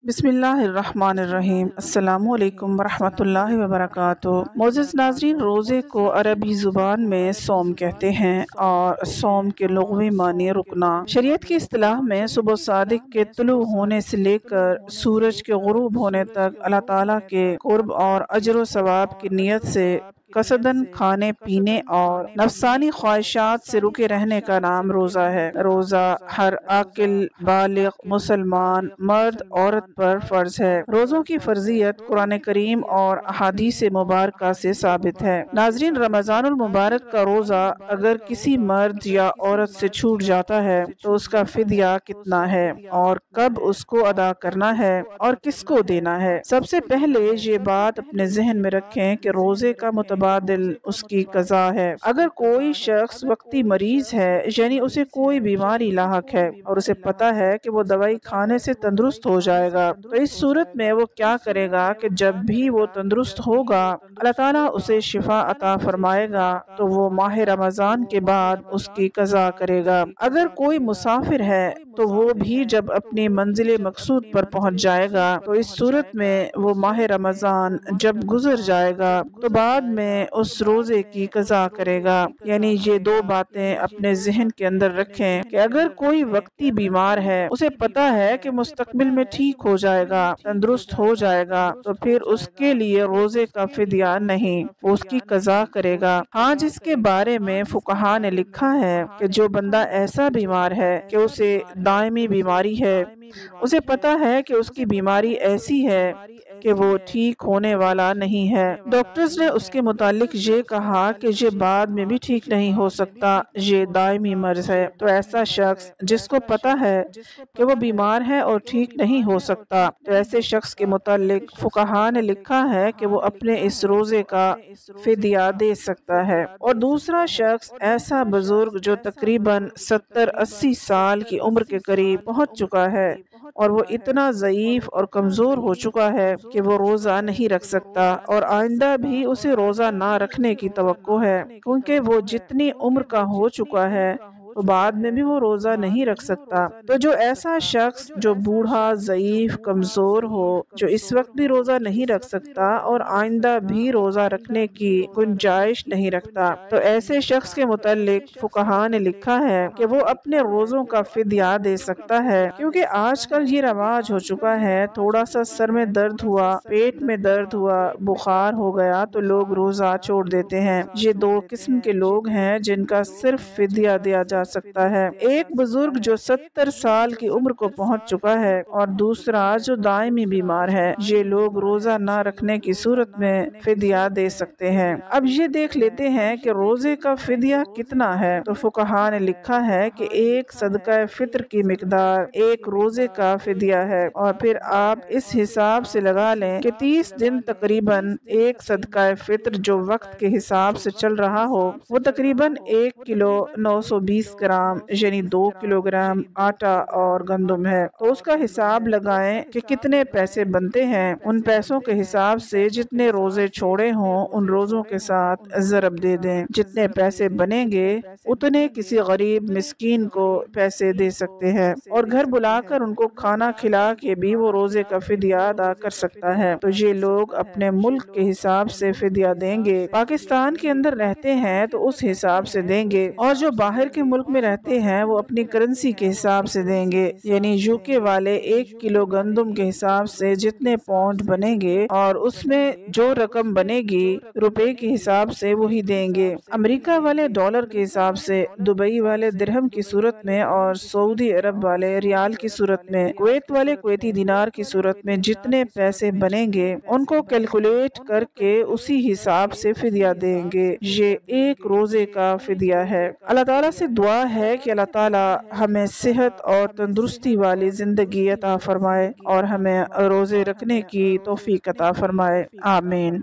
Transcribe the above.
بسم اللہ الرحمن الرحیم۔ السلام علیکم ورحمۃ اللہ وبرکاتہ۔ معزز ناظرین، روزے کو عربی زبان میں صوم کہتے ہیں اور صوم کے لغوی معنی رکنا۔ شریعت کی اصطلاح میں صبح صادق کے طلوع ہونے سے لے کر سورج کے غروب ہونے تک اللہ تعالیٰ کے قرب اور اجر و ثواب کی نیت سے قصداً کھانے پینے اور نفسانی خواہشات سے رکے رہنے کا نام روزہ ہے۔ روزہ ہر عاقل بالغ مسلمان مرد عورت پر فرض ہے۔ روزوں کی فرضیت قرآن کریم اور احادیث مبارکہ سے ثابت ہے۔ ناظرین، رمضان المبارک کا روزہ اگر کسی مرد یا عورت سے چھوٹ جاتا ہے تو اس کا فدیہ کتنا ہے اور کب اس کو ادا کرنا ہے اور کس کو دینا ہے؟ سب سے پہلے یہ بات اپنے ذہن میں رکھیں کہ روزے کا متبادل اس کی قضا ہے۔ اگر کوئی شخص وقتی مریض ہے، یعنی اسے کوئی بیماری لاحق ہے اور اسے پتا ہے کہ وہ دوائی کھانے سے تندرست ہو جائے گا، تو اس صورت میں وہ کیا کرے گا کہ جب بھی وہ تندرست ہوگا اللہ تعالیٰ اسے شفا عطا فرمائے گا تو وہ ماہ رمضان کے بعد اس کی قضا کرے گا۔ اگر کوئی مسافر ہے تو وہ بھی جب اپنی منزل مقصود پر پہنچ جائے گا تو اس صورت میں وہ ماہ رمضان جب گزر جائے گا تو بعد میں اس روزے کی قضا کرے گا۔ یعنی یہ دو باتیں اپنے ذہن کے اندر رکھیں کہ اگر کوئی وقتی بیمار ہے، اسے پتا ہے کہ مستقبل میں ٹھیک ہو جائے گا، تندرست ہو جائے گا، تو پھر اس کے لیے روزے کا فدیہ نہیں، وہ اس کی قضا کرے گا۔ ہاں، جس کے بارے میں فقہا نے لکھا ہے کہ جو بندہ ایسا بیمار ہے کہ اسے دائمی بیماری ہے، اسے پتا ہے کہ اس کی بیماری ایسی ہے کہ وہ ٹھیک ہونے والا نہیں ہے، ڈاکٹرز نے اس کے متعلق یہ کہا کہ یہ بعد میں بھی ٹھیک نہیں ہو سکتا، یہ دائمی مرض ہے، تو ایسا شخص جس کو پتا ہے کہ وہ بیمار ہے اور ٹھیک نہیں ہو سکتا، تو ایسے شخص کے متعلق فقہا نے لکھا ہے کہ وہ اپنے اس روزے کا فدیہ دے سکتا ہے۔ اور دوسرا شخص ایسا بزرگ جو تقریباً 70-80 سال کی عمر کے قریب پہنچ چکا ہے اور وہ اتنا ضعیف اور کمزور ہو چکا ہے کہ وہ روزہ نہیں رکھ سکتا اور آئندہ بھی اسے روزہ نہ رکھنے کی توقع ہے، کیونکہ وہ جتنی عمر کا ہو چکا ہے تو بعد میں بھی وہ روزہ نہیں رکھ سکتا۔ تو جو ایسا شخص جو بوڑھا ضعیف کمزور ہو، جو اس وقت بھی روزہ نہیں رکھ سکتا اور آئندہ بھی روزہ رکھنے کی گنجائش نہیں رکھتا، تو ایسے شخص کے متعلق فقہا نے لکھا ہے کہ وہ اپنے روزوں کا فدیہ دے سکتا ہے، کیونکہ آج کل یہ رواج ہو چکا ہے، تھوڑا سا سر میں درد ہوا، پیٹ میں درد ہوا، بخار ہو گیا تو لوگ روزہ چھوڑ دیتے ہیں۔ یہ دو قسم کے لوگ ہیں جن کا صرف فدیہ دیا جا سکتا ہے، ایک بزرگ جو 70 سال کی عمر کو پہنچ چکا ہے اور دوسرا جو دائمی بیمار ہے۔ یہ لوگ روزہ نہ رکھنے کی صورت میں فدیہ دے سکتے ہیں۔ اب یہ دیکھ لیتے ہیں کہ روزے کا فدیہ کتنا ہے، تو فقہا نے لکھا ہے کہ ایک صدقہ فطر کی مقدار ایک روزے کا فدیہ ہے، اور پھر آپ اس حساب سے لگا لیں کہ 30 دن تقریباً ایک صدقہ فطر جو وقت کے حساب سے چل رہا ہو وہ تقریباً 1 کلو 920 گرام یعنی 2 کلو گرام آٹا اور گندم ہے، تو اس کا حساب لگائیں کہ کتنے پیسے بنتے ہیں، ان پیسوں کے حساب سے جتنے روزے چھوڑے ہوں ان روزوں کے ساتھ ضرب دے دیں، جتنے پیسے بنیں گے اتنے کسی غریب مسکین کو پیسے دے سکتے ہیں، اور گھر بلا کر ان کو کھانا کھلا کے بھی وہ روزے کا فدیہ ادا کر سکتا ہے۔ تو یہ لوگ اپنے ملک کے حساب سے فدیہ دیں گے، پاکستان کے اندر رہتے ہیں تو اس حساب سے دیں گے، اور جو باہر کے ملک میں رہتے ہیں وہ اپنی کرنسی کے حساب سے دیں گے، یعنی UK والے 1 کلو گندم کے حساب سے جتنے پاؤنڈ بنیں گے اور اس میں جو رقم بنے گی روپے کے حساب سے وہی دیں گے، امریکہ والے ڈالر کے حساب سے، دبئی والے درہم کی صورت میں، اور سعودی عرب والے ریال کی صورت میں، کویت والے کویتی دینار کی صورت میں جتنے پیسے بنیں گے ان کو کیلکولیٹ کر کے اسی حساب سے فدیہ دیں گے۔ یہ ایک روزے کا فدیہ ہے۔ اللہ تعالیٰ سے دعا ہے کہ اللہ تعالیٰ ہمیں صحت اور تندرستی والی زندگی عطا فرمائے اور ہمیں روزے رکھنے کی توفیق عطا فرمائے، آمین۔